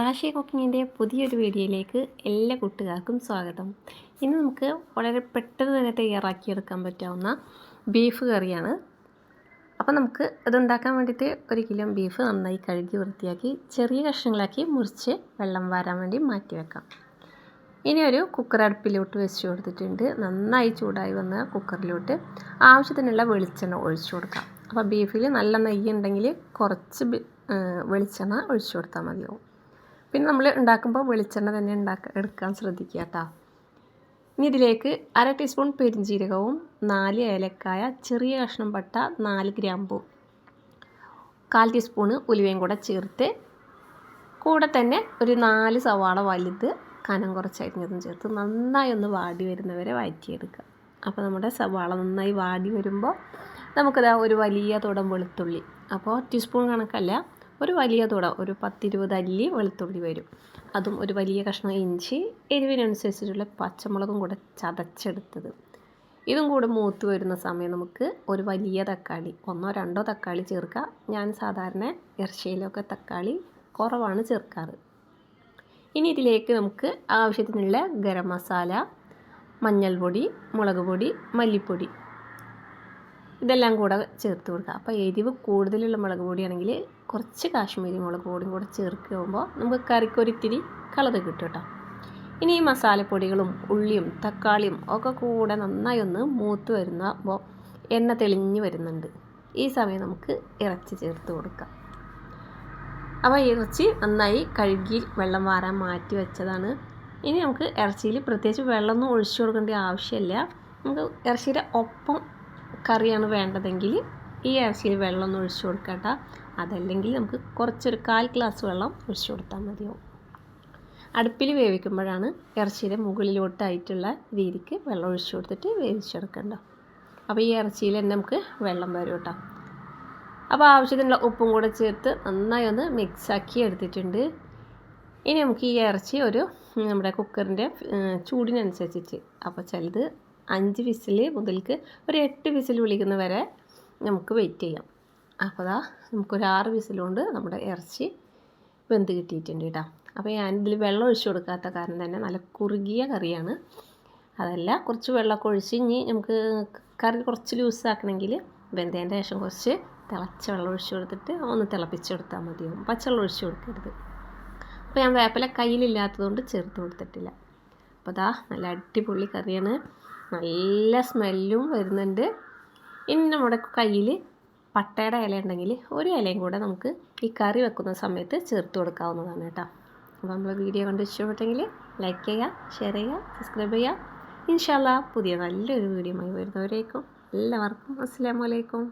റാഷി കുക്കിങ്ങിൻ്റെ പുതിയൊരു വീഡിയോയിലേക്ക് എല്ലാ കൂട്ടുകാർക്കും സ്വാഗതം. ഇന്ന് നമുക്ക് വളരെ പെട്ടെന്ന് തന്നെ തയ്യാറാക്കിയെടുക്കാൻ പറ്റാവുന്ന ബീഫ് കറിയാണ്. അപ്പോൾ നമുക്ക് ഇതുണ്ടാക്കാൻ വേണ്ടിയിട്ട് 1 കിലോ ബീഫ് നന്നായി കഴുകി വൃത്തിയാക്കി ചെറിയ കഷ്ണങ്ങളാക്കി മുറിച്ച് വെള്ളം വാരാൻ വേണ്ടി മാറ്റി വെക്കാം. ഇനി ഒരു കുക്കർ അടുപ്പിലോട്ട് വെച്ച് കൊടുത്തിട്ടുണ്ട്. നന്നായി ചൂടായി വന്ന കുക്കറിലോട്ട് ആവശ്യത്തിനുള്ള വെളിച്ചെണ്ണ ഒഴിച്ചു കൊടുക്കാം. അപ്പോൾ ബീഫിൽ നല്ല നെയ്യ് ഉണ്ടെങ്കിൽ കുറച്ച് വെളിച്ചെണ്ണ ഒഴിച്ചു കൊടുത്താൽ മതിയാവും. പിന്നെ നമ്മൾ ഉണ്ടാക്കുമ്പോൾ വെളിച്ചെണ്ണ തന്നെ എടുക്കാൻ ശ്രദ്ധിക്കുക കേട്ടോ. ഇനി ഇതിലേക്ക് 1/2 ടീസ്പൂൺ പെരിഞ്ജീരകവും 4 ഏലക്കായ, ചെറിയ കഷ്ണം പട്ട, 4 ഗ്രാമ്പൂ, 1/4 ടീസ്പൂൺ ഉലുവയും കൂടെ ചേർത്ത് കൂടെ തന്നെ ഒരു 4 സവാള വലുത് കനം കുറച്ചരിഞ്ഞതും ചേർത്ത് നന്നായി ഒന്ന് വാടി വരുന്നവരെ വഴറ്റിയെടുക്കുക. അപ്പോൾ നമ്മുടെ സവാള നന്നായി വാടി വരുമ്പോൾ നമുക്കിതാ ഒരു വലിയ തുടം വെളുത്തുള്ളി, അപ്പോൾ ടീസ്പൂൺ കണക്കല്ല, ഒരു വലിയ തുട, ഒരു 10-20 അല്ലി വെളുത്തുള്ളി വരും. അതും ഒരു വലിയ കഷ്ണം ഇഞ്ചി, എരിവിനനുസരിച്ചിട്ടുള്ള പച്ചമുളകും കൂടെ ചതച്ചെടുത്തത്. ഇതും കൂടെ മൂത്ത് വരുന്ന സമയം നമുക്ക് ഒരു വലിയ തക്കാളി, 1-2 തക്കാളി ചേർക്കുക. ഞാൻ സാധാരണ ഇറച്ചിയിലൊക്കെ തക്കാളി കുറവാണ് ചേർക്കാറ്. ഇനി ഇതിലേക്ക് നമുക്ക് ആവശ്യത്തിനുള്ള ഗരം മസാല, മഞ്ഞൾപ്പൊടി, മുളക് പൊടി, മല്ലിപ്പൊടി ഇതെല്ലാം കൂടെ ചേർത്ത് കൊടുക്കുക. അപ്പോൾ എരിവ് കൂടുതലുള്ള മുളക് പൊടിയാണെങ്കിൽ കുറച്ച് കാശ്മീരി മുളക് പൊടിയും കൂടെ ചേർക്കുമ്പോൾ നമുക്ക് കറിക്കൊരിത്തിരി കളർ കിട്ടും കേട്ടോ. ഇനി ഈ മസാലപ്പൊടികളും ഉള്ളിയും തക്കാളിയും ഒക്കെ കൂടെ നന്നായി ഒന്ന് മൂത്ത് വരുമ്പോൾ എണ്ണ തെളിഞ്ഞ് വരുന്നുണ്ട്. ഈ സമയം നമുക്ക് ഇറച്ചി ചേർത്ത് കൊടുക്കാം. അപ്പോൾ ഇറച്ചി നന്നായി കഴുകി വെള്ളം വാരാൻ മാറ്റി വെച്ചതാണ്. ഇനി നമുക്ക് ഇറച്ചിയിൽ പ്രത്യേകിച്ച് വെള്ളമൊന്നും ഒഴിച്ചു കൊടുക്കേണ്ട ആവശ്യമില്ല. നമുക്ക് ഇറച്ചിയുടെ ഒപ്പം കറിയാണ് വേണ്ടതെങ്കിൽ ഈ ഇറച്ചിയിൽ വെള്ളമൊന്നും ഒഴിച്ചു കൊടുക്കണ്ട. അതല്ലെങ്കിൽ നമുക്ക് കുറച്ചൊരു 1/4 ഗ്ലാസ് വെള്ളം ഒഴിച്ചു കൊടുത്താൽ മതിയാവും. അടുപ്പിൽ വേവിക്കുമ്പോഴാണ് ഇറച്ചിയുടെ മുകളിലോട്ടായിട്ടുള്ള രീതിക്ക് വെള്ളം ഒഴിച്ചു കൊടുത്തിട്ട് വേവിച്ചെടുക്കേണ്ട. അപ്പോൾ ഈ ഇറച്ചിയിൽ തന്നെ നമുക്ക് വെള്ളം വരും കേട്ടോ. അപ്പോൾ ആവശ്യത്തിനുള്ള ഉപ്പും കൂടെ ചേർത്ത് നന്നായി ഒന്ന് മിക്സാക്കി എടുത്തിട്ടുണ്ട്. ഇനി നമുക്ക് ഈ ഇറച്ചി ഒരു നമ്മുടെ കുക്കറിൻ്റെ ചൂടിനനുസരിച്ചിട്ട്, അപ്പോൾ ചിലത് 5 വിസിൽ മുതൽക്ക് ഒരു 8 വിസിൽ വിളിക്കുന്ന വരെ നമുക്ക് വെയിറ്റ് ചെയ്യാം. അപ്പോൾ നമുക്കൊരു 6 വിസിലുകൊണ്ട് നമ്മുടെ ഇറച്ചി വെന്ത് കിട്ടിയിട്ടുണ്ട് കേട്ടോ. അപ്പോൾ ഞാനിതിൽ വെള്ളം ഒഴിച്ചു കൊടുക്കാത്ത കാരണം തന്നെ നല്ല കുറുകിയ കറിയാണ്. അതല്ല, കുറച്ച് വെള്ളമൊക്കെ ഒഴിച്ച് ഇനി നമുക്ക് കറി കുറച്ച് ലൂസാക്കണമെങ്കിൽ വെന്തതിൻ്റെ ശേഷം കുറച്ച് തിളച്ച വെള്ളം ഒഴിച്ചു കൊടുത്തിട്ട് ഒന്ന് തിളപ്പിച്ചെടുത്താൽ മതിയാവും. പച്ചവെള്ളം ഒഴിച്ചു കൊടുക്കരുത്. അപ്പോൾ ഞാൻ വേപ്പില കയ്യിലില്ലാത്തതുകൊണ്ട് ചേർത്ത് കൊടുത്തിട്ടില്ല. അപ്പോൾ നല്ല അടിപൊളി കറിയാണ്, നല്ല സ്മെല്ലും വരുന്നുണ്ട്. ഇനി നമ്മുടെ കയ്യിൽ പട്ടയുടെ ഇല ഉണ്ടെങ്കിൽ ഒരു ഇലയും കൂടെ നമുക്ക് ഈ കറി വെക്കുന്ന സമയത്ത് ചേർത്ത് കൊടുക്കാവുന്നതാണ് കേട്ടോ. അപ്പോൾ നമ്മൾ വീഡിയോ കണ്ട് ഇഷ്ടപ്പെട്ടെങ്കിൽ ലൈക്ക് ചെയ്യുക, ഷെയർ ചെയ്യുക, സബ്സ്ക്രൈബ് ചെയ്യുക. ഇൻഷാ അല്ലാഹ് പുതിയ നല്ലൊരു വീഡിയോയുമായി വരുന്നവരേക്കും എല്ലാവർക്കും അസ്സലാമു അലൈക്കും.